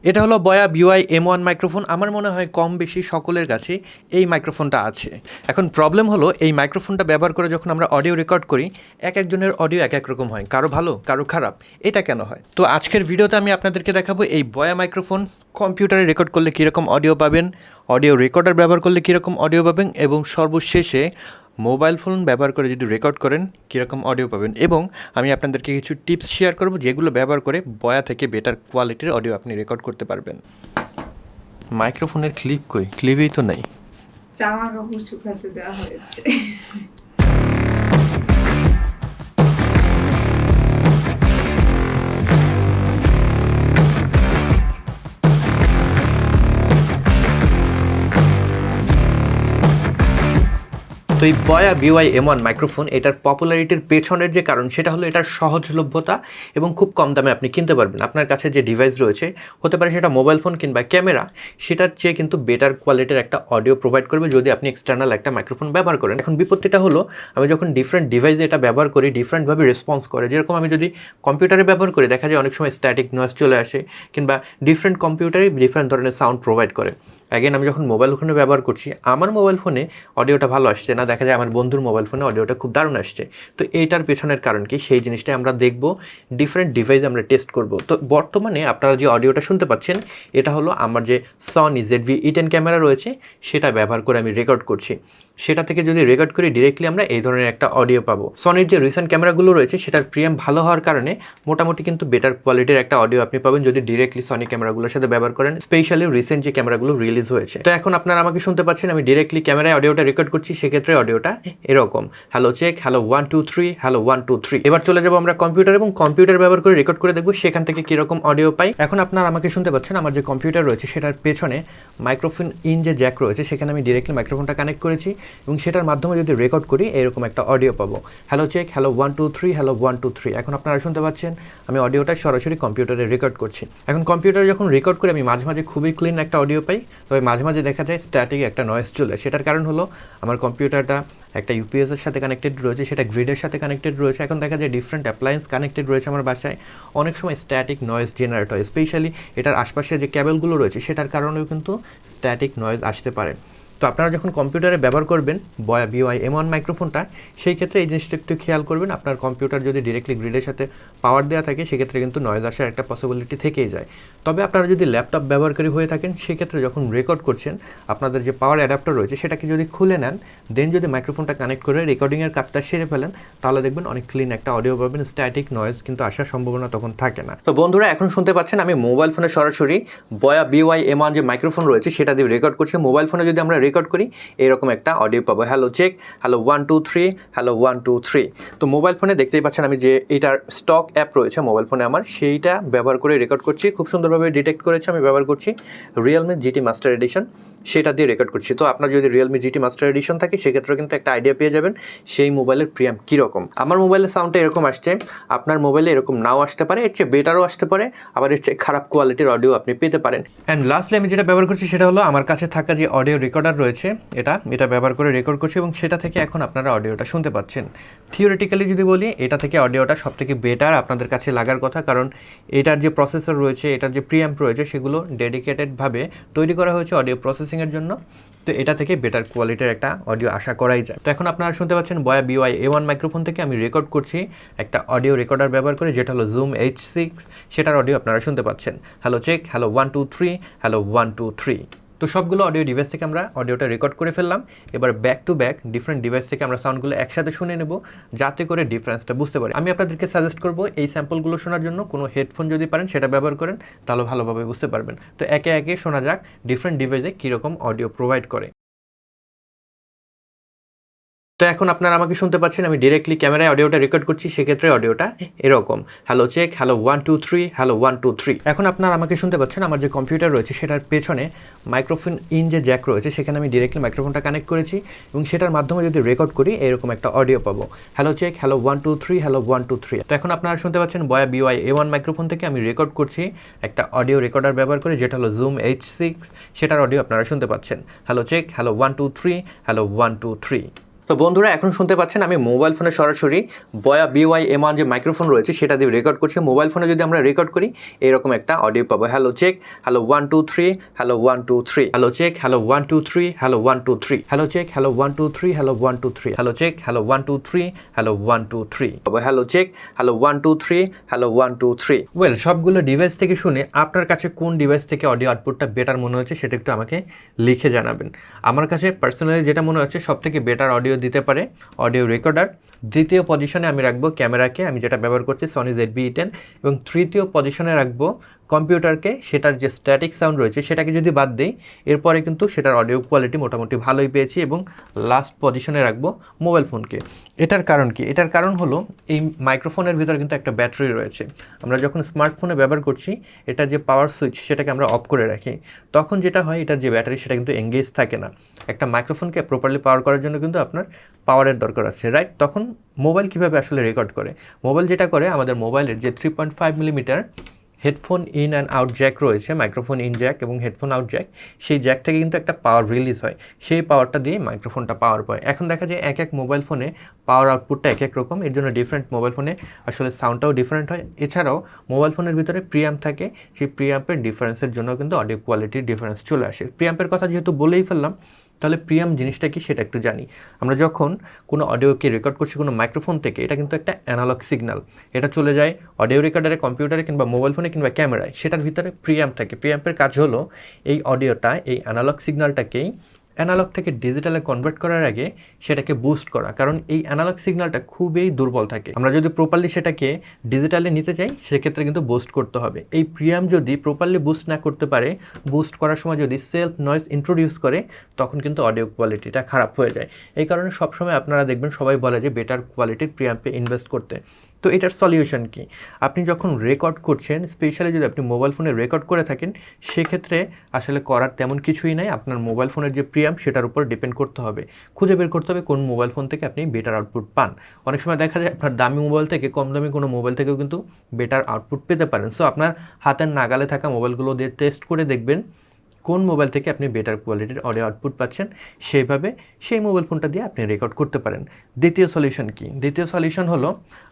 এটা হলো বয়া বিওয়াই M1 মাইক্রোফোন। আমার মনে হয় কম বেশি সকলের কাছে এই মাইক্রোফোনটা আছে। এখন প্রবলেম হলো এই মাইক্রোফোনটা ব্যবহার করে যখন আমরা অডিও রেকর্ড করি, একজনের অডিও এক রকম হয়, কারো ভালো কারো খারাপ। এটা কেন হয়? তো আজকের ভিডিওতে আমি আপনাদেরকে দেখাবো এই বয়া মাইক্রোফোন কম্পিউটারে রেকর্ড করলে কীরকম অডিও পাবেন, অডিও রেকর্ডার ব্যবহার করলে কীরকম অডিও পাবেন, এবং সর্বশেষে মোবাইল ফোন ব্যবহার করে যদি রেকর্ড করেন কীরকম অডিও পাবেন। এবং আমি আপনাদেরকে কিছু টিপস শেয়ার করব যেগুলো ব্যবহার করে বয়া থেকে বেটার কোয়ালিটির অডিও আপনি রেকর্ড করতে পারবেন। মাইক্রোফোনের ক্লিপ কই? ক্লিপই তো নাই। জামা কাপড় শুকাতে দেওয়া হয়েছে। তো এই বয়া বিওয়াই M1 মাইক্রোফোন, এটার পপুলারিটির পেছনের যে কারণ সেটা হলো এটার সহজলভ্যতা এবং খুব কম দামে আপনি কিনতে পারবেন। আপনার কাছে যে ডিভাইস রয়েছে, হতে পারে সেটা মোবাইল ফোন কিংবা ক্যামেরা, সেটার চেয়ে কিন্তু বেটার কোয়ালিটির একটা অডিও প্রোভাইড করবে যদি আপনি এক্সটার্নাল একটা মাইক্রোফোন ব্যবহার করেন। এখন বিপত্তিটা হলো, আমি যখন ডিফারেন্ট ডিভাইসে এটা ব্যবহার করি ডিফারেন্টভাবে রেসপন্স করে। যেরকম আমি যদি কম্পিউটারে ব্যবহার করি, দেখা যায় অনেক সময় স্ট্যাটিক নয়েজ চলে আসে, কিংবা ডিফারেন্ট কম্পিউটারে ডিফারেন্ট ধরনের সাউন্ড প্রোভাইড করে। অ্যাগেন আমি যখন মোবাইল ফোনে ব্যবহার করছি, আমার মোবাইল ফোনে অডিওটা ভালো আসছে না, দেখা যায় আমার বন্ধুর মোবাইল ফোনে অডিওটা খুব দারুণ আসছে। তো এইটার পেছনের কারণ কি, সেই জিনিসটাই আমরা দেখব, ডিফারেন্ট ডিভাইস আমরা টেস্ট করব। তো বর্তমানে আপনারা যে অডিওটা শুনতে পাচ্ছেন, এটা হলো আমার যে সনি ZV-E10 ক্যামেরা রয়েছে সেটা ব্যবহার করে আমি রেকর্ড করছি। সেটা থেকে যদি রেকর্ড করি ডিরেক্টলি আমরা এই ধরনের একটা অডিও পাবো। সনির যে রিসেন্ট ক্যামেরাগুলো রয়েছে সেটার প্রিয়াম ভালো হওয়ার কারণে মোটামুটি কিন্তু বেটার কোয়ালিটির একটা অডিও আপনি পাবেন যদি ডিরেক্টলি সনি ক্যামেরাগুলোর সাথে ব্যবহার করেন, স্পেশালি রিসেন্ট যে ক্যামেরাগুলো রিলিজ হয়েছে। তো এখন আপনারা আমাকে শুনতে পাচ্ছেন, আমি ডিরেক্টলি ক্যামেরায় অডিওটা রেকর্ড করছি, সেক্ষেত্রে অডিওটা এরকম, হ্যালো চেক, হ্যালো 1 2 3, হ্যালো 1 2 3। এবার চলে যাবো আমরা কম্পিউটার, এবং কম্পিউটার ব্যবহার করে রেকর্ড করে দেখবো সেখান থেকে কীরকম অডিও পাই। এখন আপনারা আমাকে শুনতে পাচ্ছেন, আমার যে কম্পিউটার রয়েছে সেটার পেছনে মাইক্রোফোন ইন যে জ্যাক রয়েছে, সেখানে আমি ডিরেক্টলি মাইক্রোফোনটা কানেক্ট করেছি, এবং সেটার মাধ্যমে যদি রেকর্ড করি এরকম একটা অডিও পাবো, হ্যালো চেক, হ্যালো 1 2 3, হ্যালো 1 2 3। এখন আপনারা শুনতে পাচ্ছেন আমি অডিওটা সরাসরি কম্পিউটারে রেকর্ড করছি। এখন কম্পিউটারে যখন রেকর্ড করে আমি মাঝে মাঝে খুবই ক্লিন একটা অডিও পাই, তবে মাঝে মাঝে দেখা যায় স্ট্যাটিক একটা নয়েজ চলে। সেটার কারণ হলো আমার কম্পিউটারটা একটা ইউপিএসের সাথে কানেক্টেড রয়েছে, সেটা গ্রিডের সাথে কানেক্টেড রয়েছে। এখন দেখা যায় ডিফারেন্ট অ্যাপ্লায়েন্স কানেক্টেড রয়েছে আমার বাসায়, অনেক সময় স্ট্যাটিক নয়েজ জেনারেট হয়, স্পেশালি এটার আশপাশে যে কেবলগুলো রয়েছে সেটার কারণেও কিন্তু স্ট্যাটিক নয়েজ আসতে পারে। তো আপনারা যখন কম্পিউটারে ব্যবহার করবেন বয়া বিওয়াই M1 মাইক্রোফোনটা, সেই ক্ষেত্রে এই জিনিসটা একটু খেয়াল করবেন। আপনার কম্পিউটার যদি ডিরেক্টলি গ্রিডের সাথে পাওয়ার দেওয়া থাকে, সেক্ষেত্রে কিন্তু নয়েজ আসার একটা পসিবিলিটি থেকেই যায়। তবে আপনারা যদি ল্যাপটপ ব্যবহারকারী হয়ে থাকেন, সেক্ষেত্রে যখন রেকর্ড করছেন আপনাদের যে পাওয়ার অ্যাডাপ্টার রয়েছে সেটাকে যদি খুলে নেন, দেন যদি মাইক্রোফোনটা কানেক্ট করে রেকর্ডিংয়ের কাজটা সেরে ফেলেন, তাহলে দেখবেন অনেক ক্লিন একটা অডিও পাবেন, স্ট্যাটিক নয়েজ কিন্তু আসার সম্ভাবনা তখন থাকে না। তো বন্ধুরা, এখন শুনতে পাচ্ছেন আমি মোবাইল ফোনে সরাসরি বয়া বিওয়াই M1 যে মাইক্রোফোন রয়েছে সেটা দিয়ে রেকর্ড করছি। মোবাইল ফোনে যদি আমরা রেকর্ড করি এরকম একটা অডিও পাবো, হ্যালো চেক, হ্যালো 1 2 3, হ্যালো 1 2 3। তো মোবাইল ফোনে দেখতেই পাচ্ছেন আমি যে এটার স্টক অ্যাপ রয়েছে মোবাইল ফোনে আমার, সেইটা ব্যবহার করে রেকর্ড করছি। খুব সুন্দরভাবে ডিটেক্ট করেছে, আমি ব্যবহার করছি রিয়েলমি GT মাস্টার এডিশন, সেটা দিয়ে রেকর্ড করছি। তো আপনার যদি রিয়েলমি GT মাস্টার এডিশন থাকে, সেক্ষেত্রে কিন্তু একটা আইডিয়া পেয়ে যাবেন সেই মোবাইলের প্রিয়াম কীরকম। আমার মোবাইলের সাউন্ডটা এরকম আসছে, আপনার মোবাইলে এরকম নাও আসতে পারে, এর চেয়ে বেটারও আসতে পারে, আবার এর চেয়ে খারাপ কোয়ালিটির অডিও আপনি পেতে পারেন। অ্যান্ড লাস্টলি আমি যেটা ব্যবহার করছি সেটা হলো আমার কাছে থাকা যে অডিও রেকর্ডার রয়েছে, এটা ব্যবহার করে রেকর্ড করছি, এবং সেটা থেকে এখন আপনারা অডিওটা শুনতে পাচ্ছেন। থিওরিটিক্যালি যদি বলি, এটা থেকে অডিওটা সবথেকে বেটার আপনাদের কাছে লাগার কথা, কারণ এটার যে প্রসেসর রয়েছে, এটার যে প্রিঅ্যাম্প রয়েছে, সেগুলো ডেডিকেটেডভাবে তৈরি করা হয়েছে অডিও প্রসেসিংয়ের জন্য। তো এটা থেকে বেটার কোয়ালিটির একটা অডিও আশা করাই যায়। তো এখন আপনারা শুনতে পাচ্ছেন বয়া বিওয়াই M1 মাইক্রোফোন থেকে আমি রেকর্ড করছি একটা অডিও রেকর্ডার ব্যবহার করে, যেটা হলো জুম H6, সেটার অডিও আপনারা শুনতে পাচ্ছেন, হ্যালো চেক, হ্যালো 1 2 3, হ্যালো 1 2 3। তো সবগুলো অডিও ডিভাইস থেকে আমরা অডিওটা রেকর্ড করে ফেললাম। এবার back to back different device থেকে আমরা সাউন্ডগুলো একসাথে শুনে নেব, যাতে করে ডিফারেন্সটা বুঝতে পারি। আমি আপনাদেরকে সাজেস্ট করব এই স্যাম্পলগুলো শোনার জন্য কোনো হেডফোন যদি পারেন সেটা ব্যবহার করেন, তাহলে ভালোভাবে বুঝতে পারবেন। তো একে একে শোনা যাক ডিফারেন্ট ডিভাইসে কীরকম অডিও প্রোভাইড করে। তো এখন আপনারা আমাকে শুনতে পাচ্ছেন, আমি ডিরেক্টলি ক্যামেরায় অডিওটা রেকর্ড করছি, সেক্ষেত্রে অডিওটা এরকম, হ্যালো চেক, হ্যালো 1 2 3, হ্যালো 1 2 3। এখন আপনারা আমাকে শুনতে পাচ্ছেন, আমার যে কম্পিউটার রয়েছে সেটার পেছনে মাইক্রোফোন ইন যে জ্যাক রয়েছে, সেখানে আমি ডিরেক্টলি মাইক্রোফোনটা কানেক্ট করেছি, এবং সেটার মাধ্যমে যদি রেকর্ড করি এরকম একটা অডিও পাবো, হ্যালো চেক, হ্যালো 1 2 3, হ্যালো 1 2 3। তো এখন আপনারা শুনতে পাচ্ছেন বয়া বিওয়াই M1 মাইক্রোফোন থেকে আমি রেকর্ড করছি একটা অডিও রেকর্ডার ব্যবহার করে, যেটা হলো জুম H6, সেটার অডিও আপনারা শুনতে পাচ্ছেন, হ্যালো চেক, হ্যালো 1 2 3, হ্যালো 1 2 3। তো বন্ধুরা এখন শুনতে পাচ্ছেন আমি মোবাইল ফোনে সরাসরি বয়া বিওয়াই M1 যে মাইক্রোফোন রয়েছে সেটা দিয়ে রেকর্ড করছি। মোবাইল ফোনে যদি আমরা রেকর্ড করি এরকম একটা অডিও পাবো। Hello check, hello 1 2 3, hello 1 2 3, hello check, hello 1 2 3, hello 1 2 3, hello check, hello 1 2 3, hello 1 2 3, hello check, hello 1 2 3, hello 1 2 3, hello check, hello 1 2 3, hello 1 2 3। Well, সবগুলো ডিভাইস থেকে শুনে আপনার কাছে কোন ডিভাইস থেকে অডিও আউটপুটটা বেটার মনে হচ্ছে সেটা একটু আমাকে লিখে জানাবেন। আমার কাছে পার্সোনালি যেটা মনে হচ্ছে সব থেকে বেটার অডিও দিতে পারে অডিও রেকর্ডার। দ্বিতীয় পজিশনে আমি রাখবো ক্যামেরাকে, আমি যেটা ব্যবহার করছি সনি ZV-E10, এবং তৃতীয় পজিশনে রাখবো কম্পিউটারকে। সেটার যে স্ট্যাটিক সাউন্ড রয়েছে সেটাকে যদি বাদ দিই এরপরে কিন্তু সেটার অডিও কোয়ালিটি মোটামুটি ভালোই পেয়েছি। এবং লাস্ট পজিশনে রাখবো মোবাইল ফোনকে। এটার কারণ কি? এটার কারণ হলো এই মাইক্রোফোনের ভিতরে কিন্তু একটা ব্যাটারি রয়েছে। আমরা যখন স্মার্টফোনে ব্যবহার করছি এটার যে পাওয়ার সুইচ সেটাকে আমরা অফ করে রাখি, তখন যেটা হয় এটার যে ব্যাটারি সেটা কিন্তু এঙ্গেজ থাকে না। একটা মাইক্রোফোনকে প্রপারলি পাওয়ার করার জন্য কিন্তু আপনার পাওয়ারের দরকার আছে, রাইট? তখন মোবাইল কীভাবে আসলে রেকর্ড করে? মোবাইল যেটা করে, আমাদের মোবাইলের যে 3.5 millimetre headphone in and out Jack রয়েছে, মাইক্রোফোন ইন জ্যাক এবং হেডফোন আউট জ্যাক, সেই জ্যাক থেকে কিন্তু একটা পাওয়ার রিলিজ হয়। সেই পাওয়ারটা দিয়ে মাইক্রোফোনটা পাওয়ার পায়। এখন দেখা যায় এক এক মোবাইল ফোনে পাওয়ার আউটপুটটা এক এক রকম, এর জন্য ডিফারেন্ট মোবাইল ফোনে আসলে সাউন্ডটাও ডিফারেন্ট হয়। এছাড়াও মোবাইল ফোনের ভিতরে প্রিঅ্যাম্প থাকে, সেই প্রিঅ্যাম্পের ডিফারেন্সের জন্য কিন্তু অডিও কোয়ালিটির ডিফারেন্স চলে আসে। প্রিঅ্যাম্পের কথা যেহেতু বলেই ফেললাম, তাহলে প্রিয়াম জিনিসটা কি সেটা একটু জানি। আমরা যখন কোনো অডিওকে রেকর্ড করছি কোনো মাইক্রোফোন থেকে, এটা কিন্তু একটা অ্যানালগ সিগন্যাল, এটা চলে যায় অডিও রেকর্ডারে, কম্পিউটারে কিংবা মোবাইল ফোনে কিংবা ক্যামেরায়। সেটার ভিতরে প্রিয়াম্প থাকে। প্রিয়াম্পের কাজ হলো এই অডিওটা, এই অ্যানালগ সিগন্যালটাকেই অ্যানালগ থেকে ডিজিটালে কনভার্ট করার আগে সেটাকে বুস্ট করা, কারণ এই অ্যানালগ সিগন্যালটা খুবই দুর্বল থাকে। আমরা যদি প্রপারলি সেটাকে ডিজিটালে নিতে চাই সেক্ষেত্রে কিন্তু বুস্ট করতে হবে। এই প্রিয়াম যদি প্রপারলি বুস্ট না করতে পারে, বুস্ট করার সময় যদি সেলফ নয়েজ ইন্ট্রোডিউস করে, তখন কিন্তু অডিও কোয়ালিটিটা খারাপ হয়ে যায়। এই কারণে সবসময় আপনারা দেখবেন সবাই বলে যে বেটার কোয়ালিটির প্রিয়াম্পে ইনভেস্ট করতে। তো এটার সলিউশন কি? আপনি যখন রেকর্ড করছেন, স্পেশালি যদি আপনি মোবাইল ফোনে রেকর্ড করে থাকেন, সেক্ষেত্রে আসলে করার তেমন কিছুই নাই। আপনার মোবাইল ফোনের যে প্রিয়াম্প সেটার উপর ডিপেন্ড করতে হবে, খুঁজে বের করতে হবে কোন মোবাইল ফোন থেকে আপনি বেটার আউটপুট পান। অনেক সময় দেখা যায় আপনার দামি মোবাইল থেকে কম দামি কোনো মোবাইল থেকেও কিন্তু বেটার আউটপুট পেতে পারেন। সো আপনার হাতের নাগালে থাকা মোবাইলগুলো দিয়ে টেস্ট করে দেখবেন কোন মোবাইল থেকে আপনি বেটার কোয়ালিটির অডিও আউটপুট পাচ্ছেন, সেইভাবে সেই মোবাইল ফোনটা দিয়ে আপনি রেকর্ড করতে পারেন। দ্বিতীয় সলিউশন কি? দ্বিতীয় সলিউশন হলো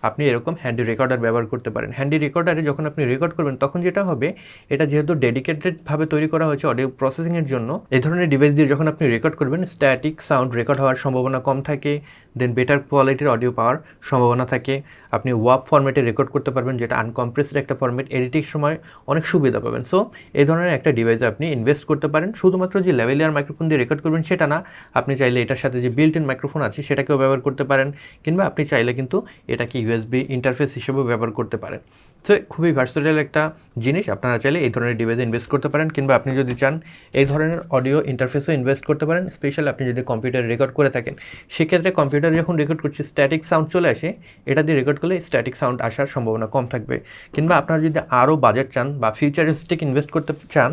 আপনি এরকম হ্যান্ডি রেকর্ডার ব্যবহার করতে পারেন। হ্যান্ডি রেকর্ডারে যখন আপনি রেকর্ড করবেন তখন যেটা হবে, এটা যেহেতু ডেডিকেটেডভাবে তৈরি করা হয়েছে অডিও প্রসেসিংয়ের জন্য, এই ধরনের ডিভাইস দিয়ে যখন আপনি রেকর্ড করবেন স্ট্যাটিক সাউন্ড রেকর্ড হওয়ার সম্ভাবনা কম থাকে, দেন বেটার কোয়ালিটির অডিও পাওয়ার সম্ভাবনা থাকে। আপনি ওয়াব ফরম্যাটে রেকর্ড করতে পারবেন, যেটা আনকম্প্রেসড একটা ফরম্যাট, এডিটিং সময় অনেক সুবিধা পাবেন। সো এই ধরনের একটা ডিভাইসে আপনি ইনভেস্ট করতে পারেন। শুধুমাত্র যে লেভেলিয়ার মাইক্রোফোন দিয়ে রেকর্ড করবেন সেটা না, আপনি চাইলে এটার সাথে যে বিল্ট ইন মাইক্রোফোন আছে সেটাকেও ব্যবহার করতে পারেন, কিংবা আপনি চাইলে কিন্তু এটাকে USB ইন্টারফেস হিসেবেও ব্যবহার করতে পারেন। সো খুবই ভার্সেটাইল একটা জিনিস, আপনারা চাইলে এই ধরনের ডিভাইসে ইনভেস্ট করতে পারেন, কিংবা আপনি যদি চান এই ধরনের অডিও ইন্টারফেসও ইনভেস্ট করতে পারেন। স্পেশালি আপনি যদি কম্পিউটারে রেকর্ড করে থাকেন, সেক্ষেত্রে কম্পিউটারে যখন রেকর্ড করছি স্ট্যাটিক সাউন্ড চলে আসে, এটা দিয়ে রেকর্ড করলে স্ট্যাটিক সাউন্ড আসার সম্ভাবনা কম থাকবে। কিংবা আপনারা যদি আরও বাজেট চান বা ফিউচারিস্টিক ইনভেস্ট করতে চান,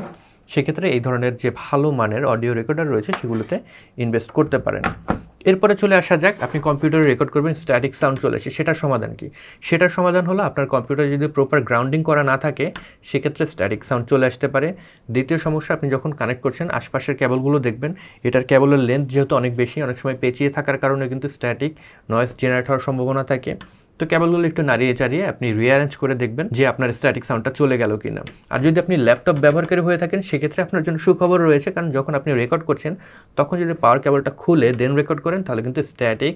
সেক্ষেত্রে এই ধরনের যে ভালো মানের অডিও রেকর্ডার রয়েছে সেগুলোতে ইনভেস্ট করতে পারেন। এরপরে চলে আসা যাক, আপনি কম্পিউটারে রেকর্ড করবেন, স্ট্যাটিক সাউন্ড চলে আসে, সেটার সমাধান কি? সেটার সমাধান হলো আপনার কম্পিউটার যদি প্রপার গ্রাউন্ডিং করা না থাকে সেক্ষেত্রে স্ট্যাটিক সাউন্ড চলে আসতে পারে। দ্বিতীয় সমস্যা, আপনি যখন কানেক্ট করছেন আশপাশের কেবলগুলো দেখবেন, এটার কেবলের লেন্থ যেহেতু অনেক বেশি, অনেক সময় পেঁচিয়ে থাকার কারণে কিন্তু স্ট্যাটিক নয়েজ জেনারেট হওয়ার সম্ভাবনা থাকে। তো কেবলগুলো একটু নাড়িয়ে চাড়িয়ে আপনি রিঅ্যারেঞ্জ করে দেখবেন যে আপনার স্ট্যাটিক সাউন্ডটা চলে গেল কিনা। আর যদি আপনি ল্যাপটপ ব্যবহারকারী হয়ে থাকেন সেক্ষেত্রে আপনার জন্য সুখবর রয়েছে, কারণ যখন আপনি রেকর্ড করছেন তখন যদি পাওয়ার কেবলটা খুলে দেন রেকর্ড করেন তাহলে কিন্তু স্ট্যাটিক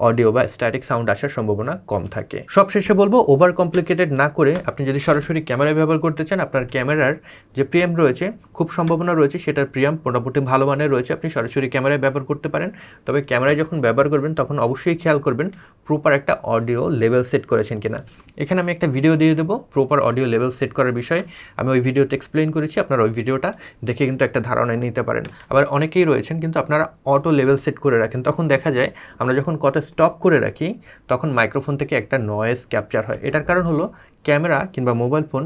অডিও বা স্ট্যাটিক সাউন্ড আসার সম্ভাবনা কম থাকে। সবশেষে বলবো, ওভার কমপ্লিকেটেড না করে আপনি যদি সরাসরি ক্যামেরায় ব্যবহার করতে চান, আপনার ক্যামেরার যে প্রিয়াম্প রয়েছে খুব সম্ভাবনা রয়েছে সেটার প্রিয়াম্প মোটামুটি ভালো মানের রয়েছে, আপনি সরাসরি ক্যামেরায় ব্যবহার করতে পারেন। তবে ক্যামেরায় যখন ব্যবহার করবেন তখন অবশ্যই খেয়াল করবেন প্রপার একটা অডিও লেভেল সেট করেছেন কিনা। এখানে আমি একটা ভিডিও দিয়ে দেবো প্রপার অডিও লেভেল সেট করার বিষয়ে, আমি ওই ভিডিওতে এক্সপ্লেন করেছি, আপনারা ওই ভিডিওটা দেখে কিন্তু একটা ধারণা নিতে পারেন। আবার অনেকেই রয়েছেন কিন্তু আপনারা অটো লেভেল সেট করে রাখেন, তখন দেখা যায় আমরা যখন কথা স্টপ করে রাখি তখন মাইক্রোফোন থেকে একটা নয়েজ ক্যাপচার হয়। এটার কারণ হলো ক্যামেরা কিংবা মোবাইল ফোন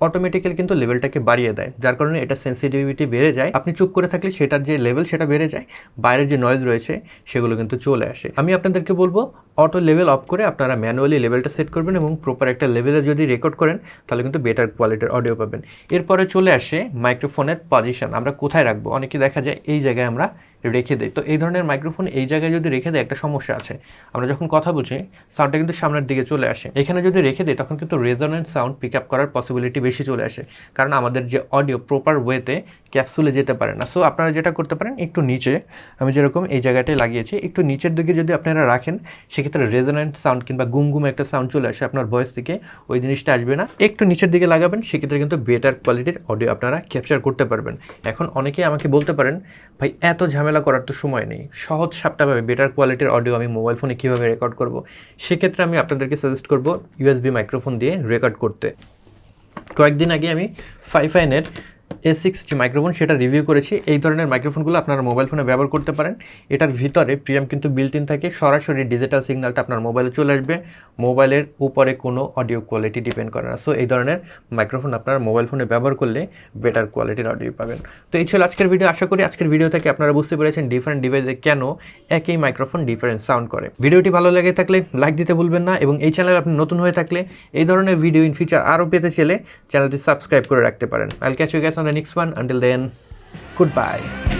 অটোমেটিক্যালি কিন্তু লেভেলটাকে বাড়িয়ে দেয়, যার কারণে এটা সেন্সিটিভিটি বেড়ে যায়। আপনি চুপ করে থাকলে সেটার যে লেভেল সেটা বেড়ে যায়, বাইরের যে নয়েজ রয়েছে সেগুলো কিন্তু চলে আসে। আমি আপনাদেরকে বলবো অটো লেভেল অফ করে আপনারা ম্যানুয়ালি লেভেলটা সেট করবেন এবং প্রপার একটা লেভেলে যদি রেকর্ড করেন তাহলে কিন্তু বেটার কোয়ালিটির অডিও পাবেন। এরপরে চলে আসে মাইক্রোফোনের পজিশন, আমরা কোথায় রাখবো। অনেকে দেখা যায় এই জায়গায় আমরা রেখে দেয়। তো এই ধরনের মাইক্রোফোন এই জায়গায় যদি রেখে দেয় একটা সমস্যা আছে, আমরা যখন কথা বলছি সাউন্ডটা কিন্তু সামনের দিকে চলে আসে। এখানে যদি রেখে দেয় তখন কিন্তু রেজোনেন্ট সাউন্ড পিক আপ করার পসিবিলিটি বেশি চলে আসে, কারণ আমাদের যে অডিও প্রপার ওয়েতে ক্যাপসুলে যেতে পারে না। সো আপনারা যেটা করতে পারেন, একটু নিচে, আমি যেরকম এই জায়গাটায় লাগিয়েছি, একটু নিচের দিকে যদি আপনারা রাখেন সেক্ষেত্রে রেজোনেন্ট সাউন্ড কিংবা গুমগুম একটা সাউন্ড চলে আসে আপনার ভয়েস থেকে, ওই জিনিসটা আসবে না। একটু নিচের দিকে লাগাবেন, সেক্ষেত্রে কিন্তু বেটার কোয়ালিটির অডিও আপনারা ক্যাপচার করতে পারবেন। এখন অনেকেই আমাকে বলতে পারেন, ভাই এত ঝামেলা করার তো সময় নেই, সহজ সাপটাভাবে বেটার কোয়ালিটির অডিও আমি মোবাইল ফোনে কীভাবে রেকর্ড করব। সেক্ষেত্রে আমি আপনাদেরকে সাজেস্ট করব ইউএসবি মাইক্রোফোন দিয়ে রেকর্ড করতে। কয়েকদিন আগে আমি 5i-এর A60 মাইক্রোফোন সেটা রিভিউ করেছি। এই ধরনের মাইক্রোফোনগুলো আপনারা মোবাইল ফোনে ব্যবহার করতে পারেন। এটার ভিতরে প্রিয়াম কিন্তু বিল্ট ইন থাকে, সরাসরি ডিজিটাল সিগন্যালটা আপনার মোবাইলে চলে আসবে, মোবাইলের উপরে কোনো অডিও কোয়ালিটি ডিপেন্ড করে না। সো এই ধরনের মাইক্রোফোন আপনারা মোবাইল ফোনে ব্যবহার করলে বেটার কোয়ালিটির অডিও পাবেন। তো এই ছিল আজকের ভিডিও। আশা করি আজকের ভিডিও থেকে আপনারা বুঝতে পেরেছেন ডিফারেন্ট ডিভাইসে কেন একই মাইক্রোফোন ডিফারেন্ট সাউন্ড করে। ভিডিওটি ভালো লেগে থাকলে লাইক দিতে ভুলবেন না, এবং এই চ্যানেলে আপনি নতুন হয়ে থাকলে এই ধরনের ভিডিও ইন ফিউচার আরও পেতে চাইলে চ্যানেলটি সাবস্ক্রাইব করে রাখতে পারেন। I'll catch you guys on the next one. Until then, goodbye.